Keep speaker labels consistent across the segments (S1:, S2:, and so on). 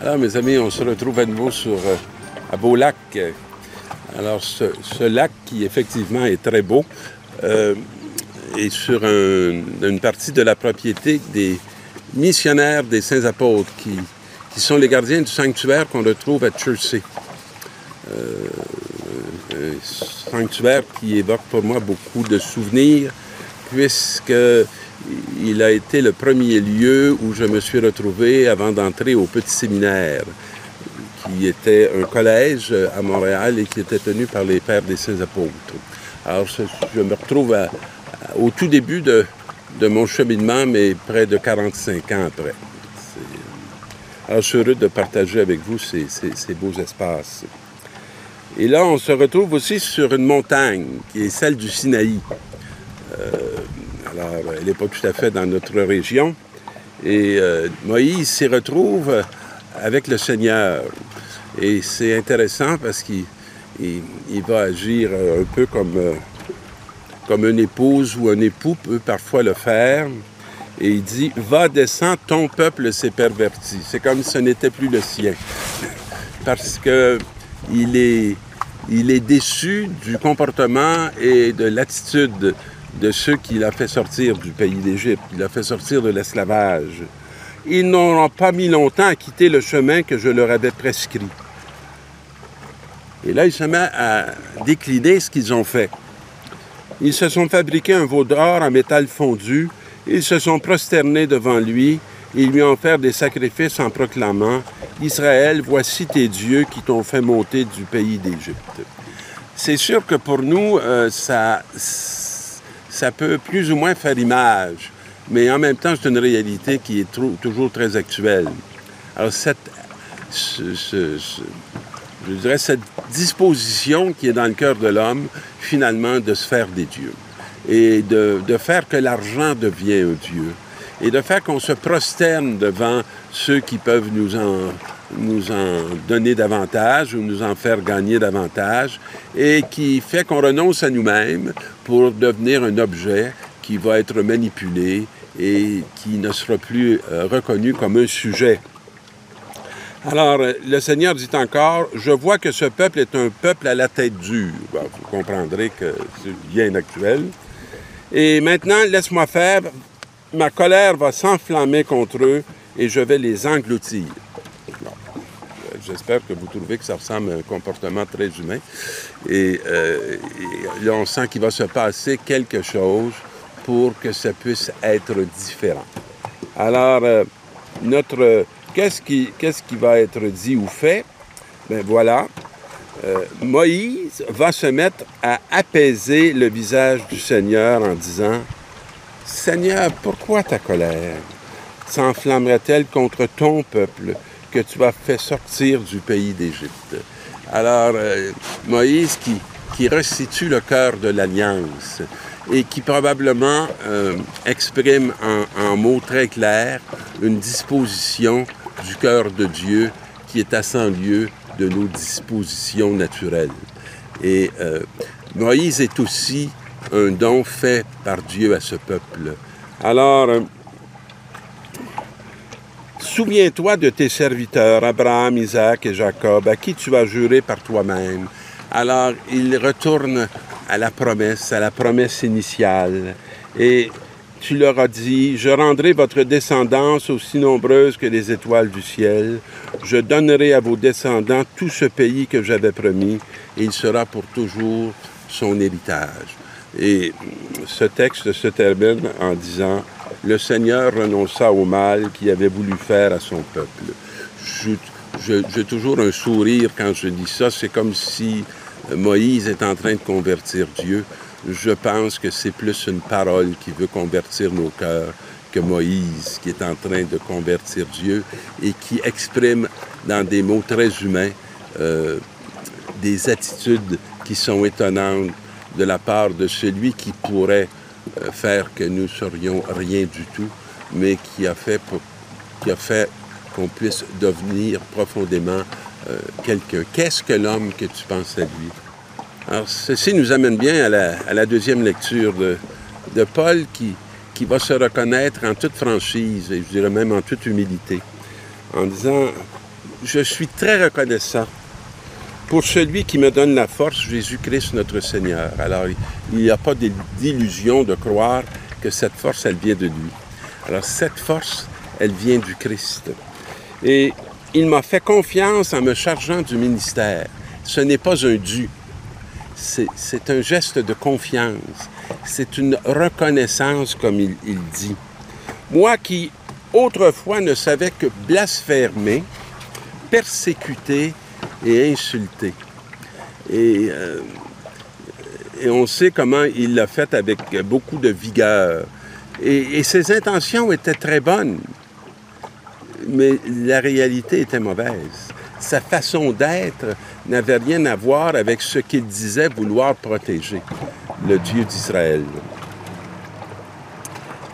S1: Alors, mes amis, on se retrouve à nouveau à Beau-Lac. Alors, ce lac qui, effectivement, est très beau, est sur une partie de la propriété des missionnaires des Saints-Apôtres qui sont les gardiens du sanctuaire qu'on retrouve à Chertsey. Un sanctuaire qui évoque pour moi beaucoup de souvenirs, puisqu'il a été le premier lieu où je me suis retrouvé avant d'entrer au petit séminaire, qui était un collège à Montréal et qui était tenu par les Pères des Saints-Apôtres. Alors, je me retrouve au tout début de mon cheminement, mais près de 45 ans après. Alors, je suis heureux de partager avec vous ces beaux espaces. Et là, on se retrouve aussi sur une montagne, qui est celle du Sinaï. Alors, elle n'est pas tout à fait dans notre région. Et Moïse s'y retrouve avec le Seigneur. Et c'est intéressant parce qu'il va agir un peu comme une épouse ou un époux peut parfois le faire. Et il dit « Va, descends, ton peuple s'est perverti ». C'est comme si ce n'était plus le sien. Parce qu'il est déçu du comportement et de l'attitude de ceux qu'il a fait sortir du pays d'Égypte. Il a fait sortir de l'esclavage. Ils n'auront pas mis longtemps à quitter le chemin que je leur avais prescrit. Et là, il se met à décliner ce qu'ils ont fait. Ils se sont fabriqués un veau d'or en métal fondu. Ils se sont prosternés devant lui. Ils lui ont offert des sacrifices en proclamant « Israël, voici tes dieux qui t'ont fait monter du pays d'Égypte. » C'est sûr que pour nous, ça peut plus ou moins faire image, mais en même temps, c'est une réalité qui est toujours très actuelle. Alors, je dirais cette disposition qui est dans le cœur de l'homme, finalement, de se faire des dieux et de faire que l'argent devienne un dieu et de faire qu'on se prosterne devant ceux qui peuvent nous en donner davantage ou nous en faire gagner davantage et qui fait qu'on renonce à nous-mêmes pour devenir un objet qui va être manipulé et qui ne sera plus reconnu comme un sujet. Alors, le Seigneur dit encore, « Je vois que ce peuple est un peuple à la tête dure. » Bon, vous comprendrez que c'est bien actuel. Et maintenant, laisse-moi faire, ma colère va s'enflammer contre eux et je vais les engloutir. Bon, j'espère que vous trouvez que ça ressemble à un comportement très humain. Et là, on sent qu'il va se passer quelque chose pour que ça puisse être différent. Alors, qu'est-ce qui va être dit ou fait? Bien voilà, Moïse va se mettre à apaiser le visage du Seigneur en disant « Seigneur, pourquoi ta colère s'enflammerait-elle contre ton peuple que tu as fait sortir du pays d'Égypte? » Alors, Moïse qui restitue le cœur de l'Alliance et qui probablement exprime en mots très clairs une disposition du cœur de Dieu qui est à 100 lieues de nos dispositions naturelles. Et Moïse est aussi un don fait par Dieu à ce peuple. Alors, souviens-toi de tes serviteurs, Abraham, Isaac et Jacob, à qui tu as juré par toi-même. Alors, il retourne à la promesse initiale. Et tu leur as dit, « Je rendrai votre descendance aussi nombreuse que les étoiles du ciel. Je donnerai à vos descendants tout ce pays que j'avais promis, et il sera pour toujours son héritage. » Et ce texte se termine en disant, « Le Seigneur renonça au mal qu'il avait voulu faire à son peuple. » J'ai toujours un sourire quand je lis ça. C'est comme si Moïse est en train de convertir Dieu. Je pense que c'est plus une parole qui veut convertir nos cœurs que Moïse qui est en train de convertir Dieu et qui exprime dans des mots très humains des attitudes qui sont étonnantes de la part de celui qui pourrait faire que nous serions rien du tout, mais qui a fait qu'on puisse devenir profondément quelqu'un. Qu'est-ce que l'homme que tu penses à lui? Alors, ceci nous amène bien à la deuxième lecture de Paul qui va se reconnaître en toute franchise, et je dirais même en toute humilité, en disant je suis très reconnaissant pour celui qui me donne la force, Jésus-Christ notre Seigneur. Alors, il n'y a pas d'illusion de croire que cette force, elle vient de lui. Alors, cette force, elle vient du Christ. Et il m'a fait confiance en me chargeant du ministère. Ce n'est pas un dû. C'est un geste de confiance. C'est une reconnaissance, comme il dit. Moi qui, autrefois, ne savais que blasphémer, persécuter et insulter. Et on sait comment il l'a fait avec beaucoup de vigueur. Et ses intentions étaient très bonnes, mais la réalité était mauvaise. Sa façon d'être n'avait rien à voir avec ce qu'il disait vouloir protéger, le Dieu d'Israël.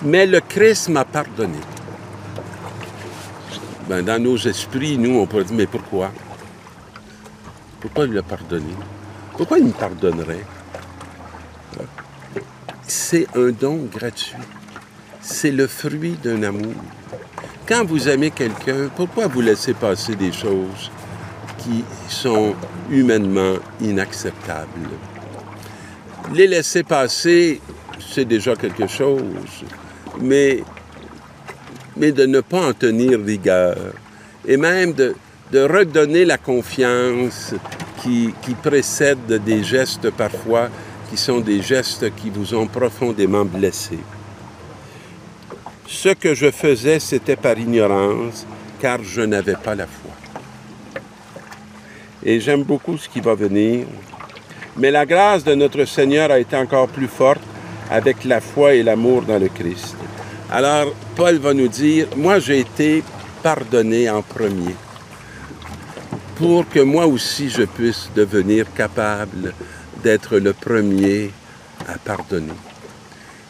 S1: Mais le Christ m'a pardonné. Ben, dans nos esprits, nous, on peut dire, mais pourquoi? Pourquoi il l'a pardonné? Pourquoi il me pardonnerait? C'est un don gratuit. C'est le fruit d'un amour. Quand vous aimez quelqu'un, pourquoi vous laissez passer des choses qui sont humainement inacceptables? Les laisser passer, c'est déjà quelque chose, mais de ne pas en tenir rigueur, et même de redonner la confiance qui précède des gestes parfois qui sont des gestes qui vous ont profondément blessé. Ce que je faisais, c'était par ignorance, car je n'avais pas la foi. Et j'aime beaucoup ce qui va venir. Mais la grâce de notre Seigneur a été encore plus forte avec la foi et l'amour dans le Christ. Alors, Paul va nous dire, moi j'ai été pardonné en premier, pour que moi aussi je puisse devenir capable d'être le premier à pardonner.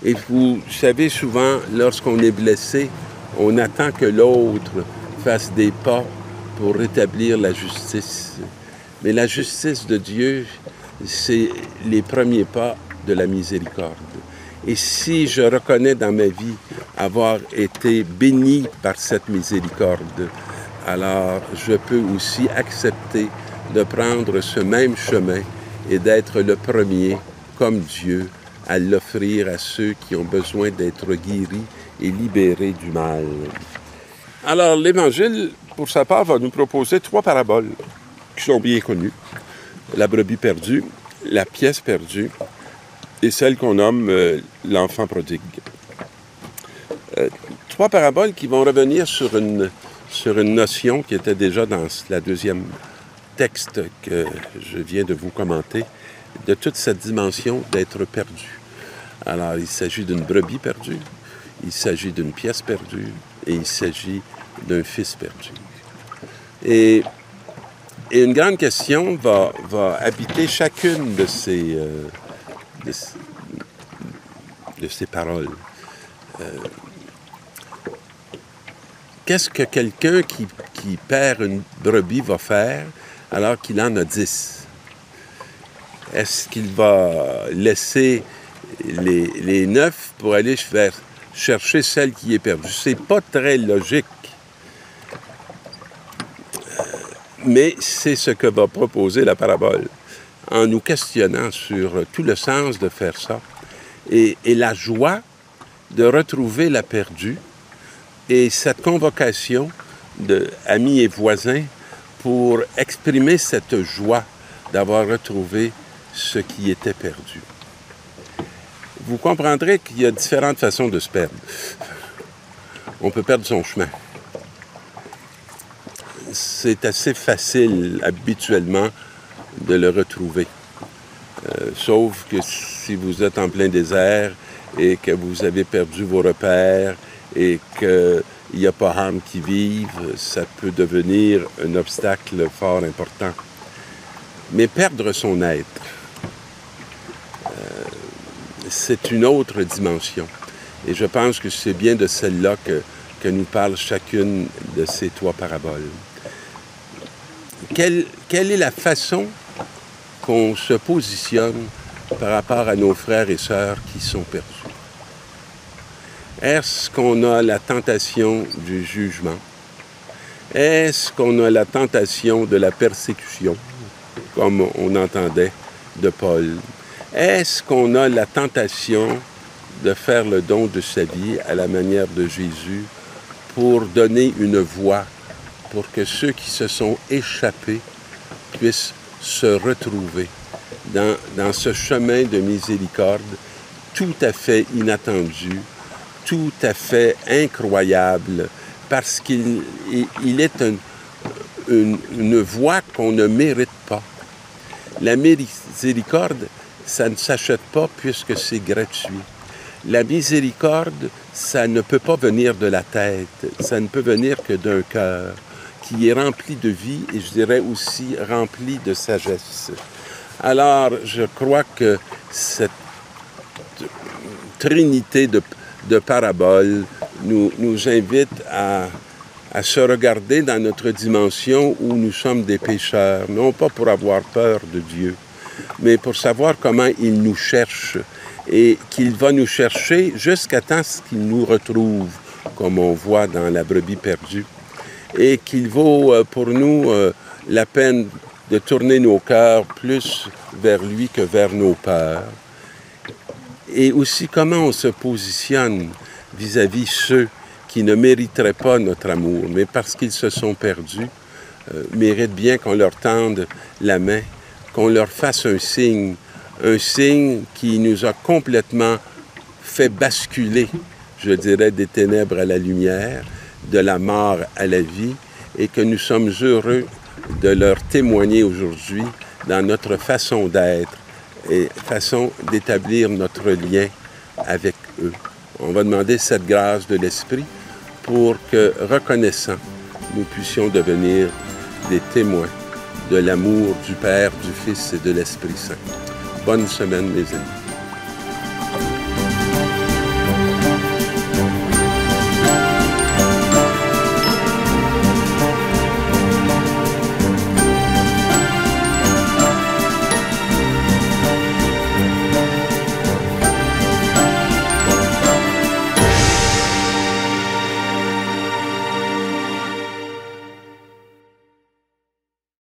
S1: Et vous savez, souvent, lorsqu'on est blessé, on attend que l'autre fasse des pas pour rétablir la justice. Mais la justice de Dieu, c'est les premiers pas de la miséricorde. Et si je reconnais dans ma vie avoir été béni par cette miséricorde, alors je peux aussi accepter de prendre ce même chemin et d'être le premier, comme Dieu, à l'offrir à ceux qui ont besoin d'être guéris et libérés du mal. Alors, l'Évangile, pour sa part, va nous proposer 3 paraboles qui sont bien connues. La brebis perdue, la pièce perdue et celle qu'on nomme l'enfant prodigue. 3 paraboles qui vont revenir sur une notion qui était déjà dans la deuxième texte que je viens de vous commenter, de toute cette dimension d'être perdu. Alors, il s'agit d'une brebis perdue, il s'agit d'une pièce perdue et il s'agit d'un fils perdu. Et une grande question va habiter chacune de ces paroles. Qu'est-ce que quelqu'un qui perd une brebis va faire alors qu'il en a 10? Est-ce qu'il va laisser les 9 pour aller chercher celle qui est perdue? C'est pas très logique. Mais c'est ce que va proposer la parabole, en nous questionnant sur tout le sens de faire ça et la joie de retrouver la perdue et cette convocation d'amis et voisins pour exprimer cette joie d'avoir retrouvé ce qui était perdu. Vous comprendrez qu'il y a différentes façons de se perdre. On peut perdre son chemin. C'est assez facile, habituellement, de le retrouver. Sauf que si vous êtes en plein désert et que vous avez perdu vos repères et qu'il n'y a pas âme qui vive, ça peut devenir un obstacle fort important. Mais perdre son être, c'est une autre dimension. Et je pense que c'est bien de celle-là que nous parle chacune de ces 3 paraboles. Quelle est la façon qu'on se positionne par rapport à nos frères et sœurs qui sont perdus? Est-ce qu'on a la tentation du jugement? Est-ce qu'on a la tentation de la persécution, comme on entendait de Paul? Est-ce qu'on a la tentation de faire le don de sa vie à la manière de Jésus pour donner une voie pour que ceux qui se sont échappés puissent se retrouver dans ce chemin de miséricorde tout à fait inattendu, tout à fait incroyable, parce qu'il est une voie qu'on ne mérite pas. La miséricorde, ça ne s'achète pas puisque c'est gratuit. La miséricorde, ça ne peut pas venir de la tête, ça ne peut venir que d'un cœur qui est rempli de vie et je dirais aussi rempli de sagesse. Alors, je crois que cette trinité de paraboles nous invite à se regarder dans notre dimension où nous sommes des pécheurs, non pas pour avoir peur de Dieu, mais pour savoir comment il nous cherche et qu'il va nous chercher jusqu'à temps qu'il nous retrouve, comme on voit dans la brebis perdue, et qu'il vaut pour nous la peine de tourner nos cœurs plus vers lui que vers nos peurs. Et aussi comment on se positionne vis-à-vis ceux qui ne mériteraient pas notre amour, mais parce qu'ils se sont perdus, méritent bien qu'on leur tende la main, qu'on leur fasse un signe qui nous a complètement fait basculer, je dirais, des ténèbres à la lumière, de la mort à la vie, et que nous sommes heureux de leur témoigner aujourd'hui dans notre façon d'être et façon d'établir notre lien avec eux. On va demander cette grâce de l'Esprit pour que, reconnaissant, nous puissions devenir des témoins de l'amour du Père, du Fils et de l'Esprit Saint. Bonne semaine, mes amis.